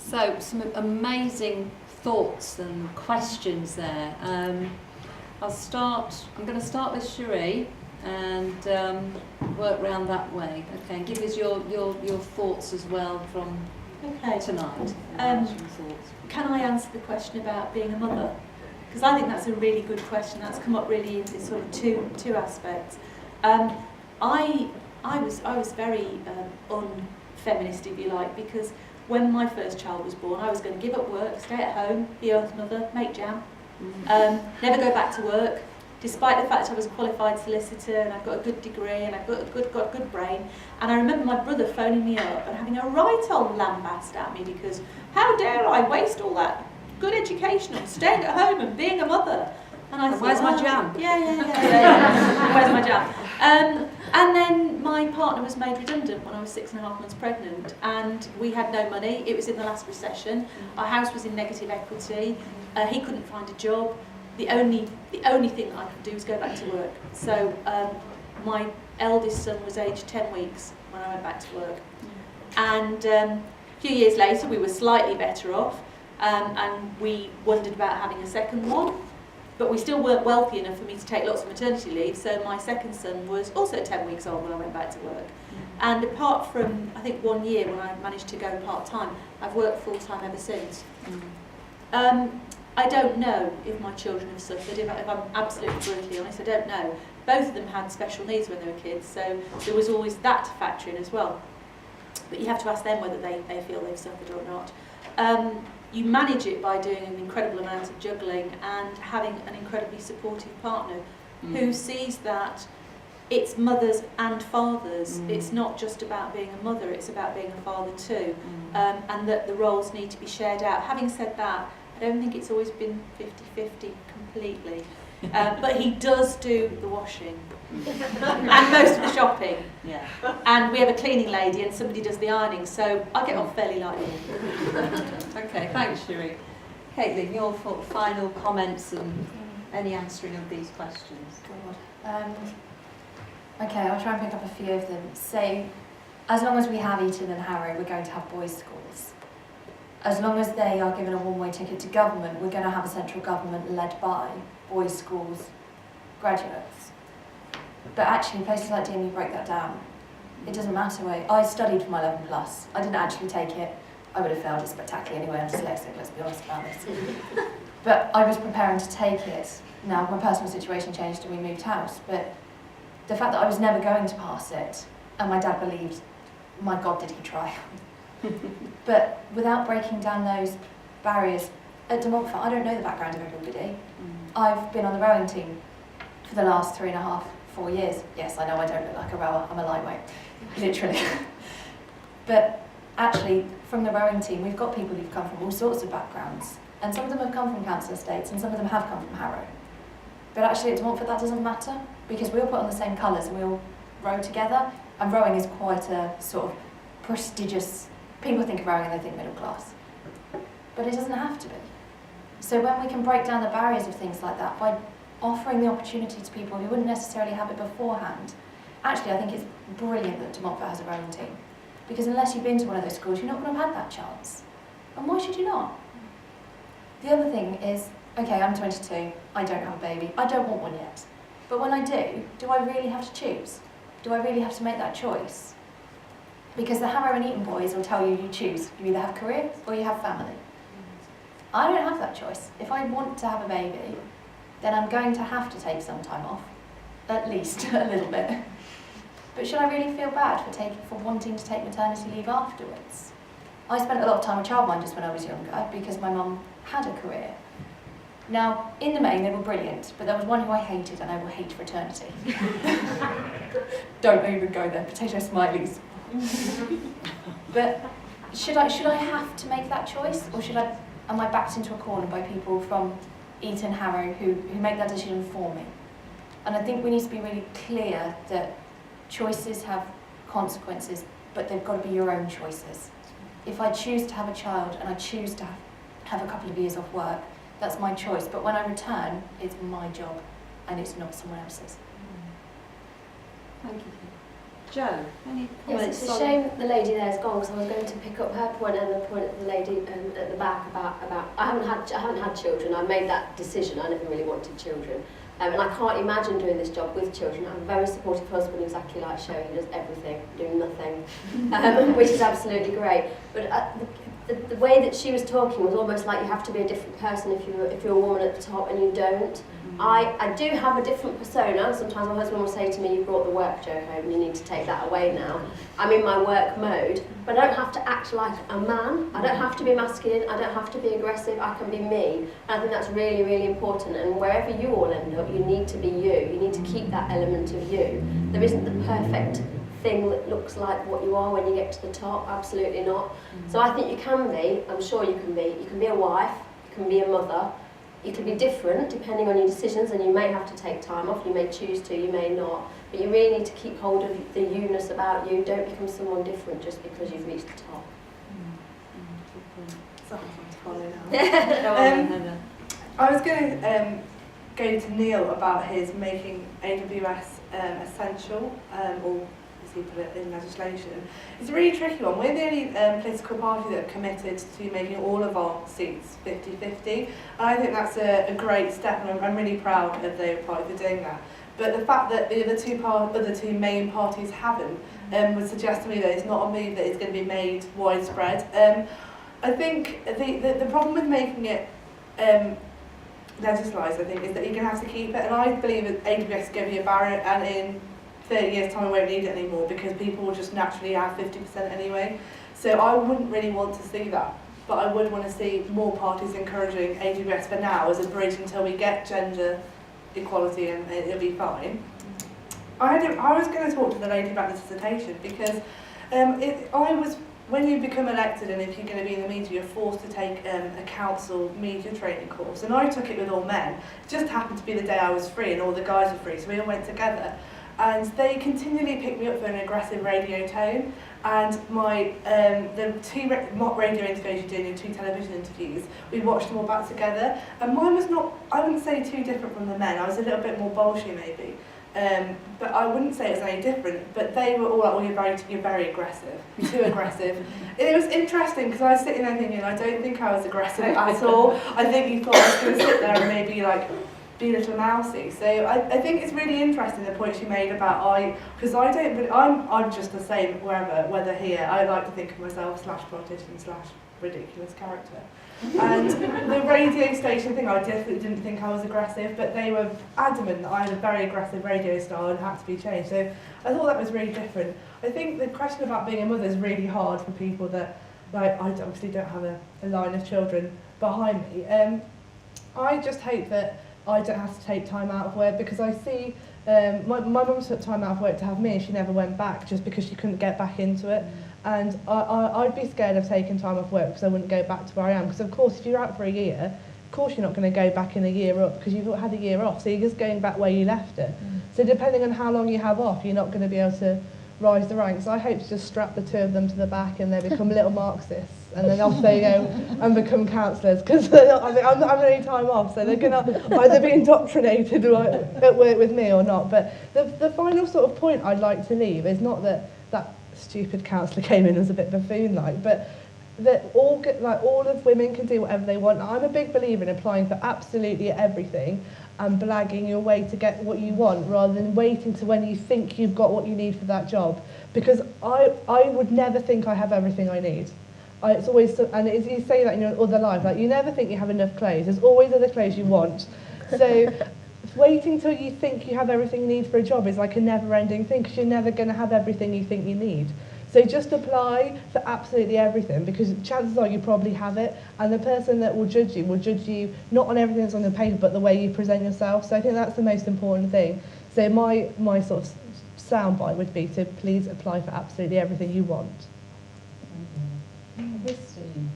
So, some amazing thoughts and questions there. I'm going to start with Sheree and work round that way. Okay, and give us your thoughts as well from tonight. Can I answer the question about being a mother? Because I think that's a really good question. That's come up really in sort of two aspects. I was very unfeminist, if you like, because when my first child was born, I was going to give up work, stay at home, be earth mother, make jam, never go back to work, despite the fact I was a qualified solicitor and I've got a good degree and I've got a good brain. And I remember my brother phoning me up and having a right old lambast at me because how dare I waste all that good education on staying at home and being a mother. And I thought, where's my jam? Yeah. Where's my jam? And then my partner was made redundant when I was 6.5 months pregnant, and we had no money. It was in the last recession. Our house was in negative equity. He couldn't find a job. The only thing that I could do was go back to work. So my eldest son was aged 10 weeks when I went back to work. And a few years later, we were slightly better off, and we wondered about having a second one. But we still weren't wealthy enough for me to take lots of maternity leave, so my second son was also 10 weeks old when I went back to work. And apart from, I think, 1 year when I managed to go part-time, I've worked full-time ever since. I don't know if my children have suffered, if I'm absolutely brutally honest, I don't know. Both of them had special needs when they were kids, so there was always that to factor in as well. But you have to ask them whether they feel they've suffered or not. You manage it by doing an incredible amount of juggling and having an incredibly supportive partner who sees that it's mothers and fathers. It's not just about being a mother, it's about being a father too. And that the roles need to be shared out. Having said that, I don't think it's always been 50-50 completely. But he does do the washing and most of the shopping. Yeah. And we have a cleaning lady and somebody does the ironing, so I get on fairly lightly. Okay, thanks, Sheree. Caitlin, your final comments and any answering of these questions. Okay, I'll try and pick up a few of them. So, as long as we have Eton and Harrow, we're going to have boys' schools. As long as they are given a one-way ticket to government, we're going to have a central government led by boys' schools graduates. But actually, places like DMU break that down. It doesn't matter where. I studied for my 11+. I didn't actually take it. I would have failed it spectacularly anyway. I'm dyslexic, let's be honest about this. But I was preparing to take it. Now, my personal situation changed and we moved house. But the fact that I was never going to pass it, and my dad believed, my God, did he try. But without breaking down those barriers, at De Montfort, I don't know the background of everybody. I've been on the rowing team for the last 3.5, 4 years. Yes, I know I don't look like a rower, I'm a lightweight, literally. But actually, from the rowing team, we've got people who've come from all sorts of backgrounds. And some of them have come from council estates, and some of them have come from Harrow. But actually at De Montfort, that doesn't matter, because we all put on the same colours and we all row together. And rowing is quite a sort of prestigious, people think of rowing and they think middle class. But it doesn't have to be. So when we can break down the barriers of things like that by offering the opportunity to people who wouldn't necessarily have it beforehand, actually I think it's brilliant that De Montfort has a rowing team. Because unless you've been to one of those schools, you're not going to have had that chance. And why should you not? The other thing is, okay, I'm 22, I don't have a baby, I don't want one yet. But when I do I really have to choose? Do I really have to make that choice? Because the Harrow and Eton boys will tell you choose. You either have career or you have family. I don't have that choice. If I want to have a baby, then I'm going to have to take some time off. At least a little bit. But should I really feel bad for wanting to take maternity leave afterwards? I spent a lot of time with childminders when I was younger because my mum had a career. Now, in the main, they were brilliant, but there was one who I hated and I will hate for eternity. Don't even go there, potato smileys. But should I have to make that choice, or am I backed into a corner by people from Eton, Harrow who make that decision for me? And I think we need to be really clear that choices have consequences, but they've got to be your own choices. If I choose to have a child and I choose to have a couple of years off work, that's my choice. But when I return, it's my job and it's not someone else's. Thank you. Jo, any Yes, comments it's a on- shame the lady there's gone because I was going to pick up her point and the point of the lady at the back about I haven't had children. I made that decision. I never really wanted children, and I can't imagine doing this job with children. I have a very supportive husband, exactly like Sheree. He does everything, doing nothing, which is absolutely great. But the way that she was talking was almost like you have to be a different person if you're a woman at the top and you don't. I do have a different persona. Sometimes my husband will say to me, "You brought the work joke home and you need to take that away now." I'm in my work mode, but I don't have to act like a man. I don't have to be masculine. I don't have to be aggressive. I can be me. And I think that's really, really important. And wherever you all end up, you need to be you. You need to keep that element of you. There isn't the perfect thing that looks like what you are when you get to the top. Absolutely not. So I think you can be. I'm sure you can be. You can be a wife. You can be a mother. You can be different depending on your decisions, and you may have to take time off, you may choose to, you may not, but you really need to keep hold of the you-ness about you. Don't become someone different just because you've reached the top. I was going to go to Neil about his making AWS essential, or as he put it in legislation. It's a really tricky one. We're the only political party that committed to making all of our seats 50-50. And I think that's a great step, and I'm really proud of the Labour Party for doing that. But the fact that the other two main parties haven't would suggest to me that it's not a move that is going to be made widespread. I think the problem with making it legislised, I think, is that you're going to have to keep it. And I believe that AWS is going to be a barrier, and in 30 years' time I won't need it anymore because people will just naturally have 50% anyway. So I wouldn't really want to see that. But I would want to see more parties encouraging AWS for now as a bridge until we get gender equality, and it'll be fine. I was going to talk to the lady about the dissertation because when you become elected and if you're going to be in the media, you're forced to take a council media training course. And I took it with all men. It just happened to be the day I was free and all the guys were free, so we all went together. And they continually picked me up for an aggressive radio tone. And the two mock radio interviews you did and 2 television interviews, we watched them all back together. And mine was not, I wouldn't say too different from the men. I was a little bit more bolshy maybe. But I wouldn't say it was any different. But they were all like, well, you're very aggressive. You're too aggressive. And it was interesting because I was sitting there thinking, I don't think I was aggressive at all. I think you thought I was going to sit there and maybe like be a little mousy. So I think it's really interesting the point she made about because I don't really, I'm just the same whether here. I like to think of myself /politician / ridiculous character. And the radio station thing, I definitely didn't think I was aggressive, but they were adamant that I had a very aggressive radio style and had to be changed. So I thought that was really different. I think the question about being a mother is really hard for people that, like, I obviously don't have a line of children behind me. I just hope that I don't have to take time out of work, because I see my mum took time out of work to have me and she never went back just because she couldn't get back into it. And I'd be scared of taking time off work because I wouldn't go back to where I am. Because of course if you're out for a year, of course you're not going to go back in a year up because you've had a year off, so you're just going back where you left it. So depending on how long you have off, you're not going to be able to rise the ranks. I hope to just strap the 2 of them to the back and they become little Marxists, and then off they go and become counsellors, because I'm not having any time off, so they're going to either be indoctrinated at work with me or not. But the final sort of point I'd like to leave is not that stupid counsellor came in and was a bit buffoon-like, but that all of women can do whatever they want. I'm a big believer in applying for absolutely everything and blagging your way to get what you want, rather than waiting to when you think you've got what you need for that job. Because I would never think I have everything I need. It's always, and you say that in your other life, like you never think you have enough clothes. There's always other clothes you want. So waiting till you think you have everything you need for a job is like a never-ending thing, because you're never going to have everything you think you need. So just apply for absolutely everything, because chances are you probably have it, and the person that will judge you not on everything that's on the paper, but the way you present yourself. So I think that's the most important thing. So my sort of soundbite would be to please apply for absolutely everything you want. Christine,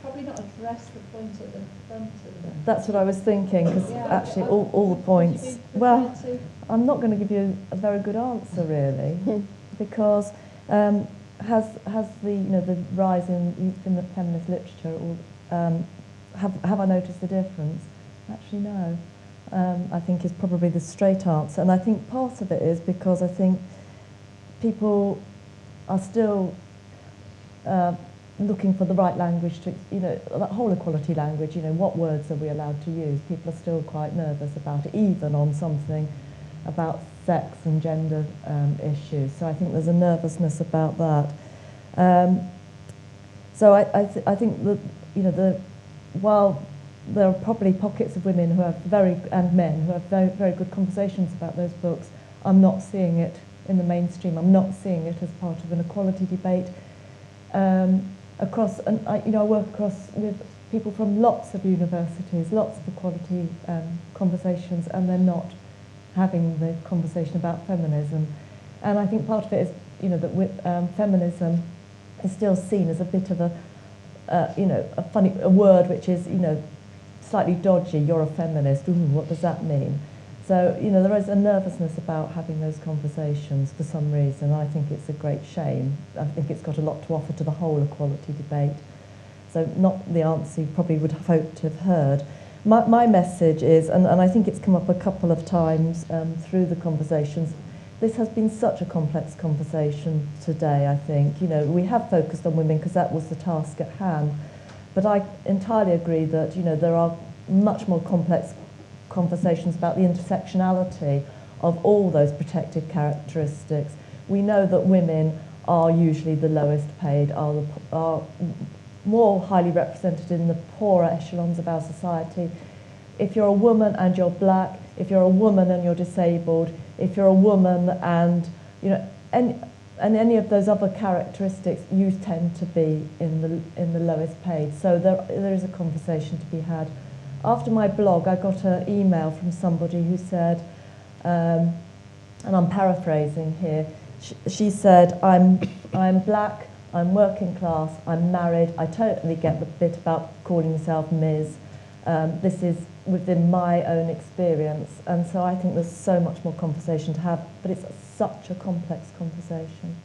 probably not address the point at the front of the... That's what I was thinking, because actually all the points... Well, I'm not going to give you a very good answer, really, because has the the rise in feminist literature, have I noticed the difference? Actually, no. I think is probably the straight answer, and I think part of it is because I think people are still looking for the right language to, you know, that whole equality language, you know, what words are we allowed to use? People are still quite nervous about it, even on something about sex and gender issues. So I think there's a nervousness about that. So I think that, you know, while there are probably pockets of women who have and men who have very good conversations about those books, I'm not seeing it in the mainstream. I'm not seeing it as part of an equality debate. I work with people from lots of universities, lots of equality conversations, and they're not having the conversation about feminism. And I think part of it is, you know, that feminism is still seen as a bit of a word which is, you know, slightly dodgy. You're a feminist. Ooh, what does that mean? So, you know, there is a nervousness about having those conversations for some reason. I think it's a great shame. I think it's got a lot to offer to the whole equality debate. So not the answer you probably would have hoped to have heard. My message is, and I think it's come up a couple of times through the conversations, this has been such a complex conversation today, I think. You know, we have focused on women because that was the task at hand. But I entirely agree that, you know, there are much more complex conversations about the intersectionality of all those protected characteristics. We know that women are usually the lowest paid, are more highly represented in the poorer echelons of our society. If you're a woman and you're black, if you're a woman and you're disabled, if you're a woman and, you know, any of those other characteristics, you tend to be in the lowest paid. So there is a conversation to be had. After my blog, I got an email from somebody who said, and I'm paraphrasing here, she said, I'm black, I'm working class, I'm married, I totally get the bit about calling yourself Ms. This is within my own experience, and so I think there's so much more conversation to have, but it's such a complex conversation.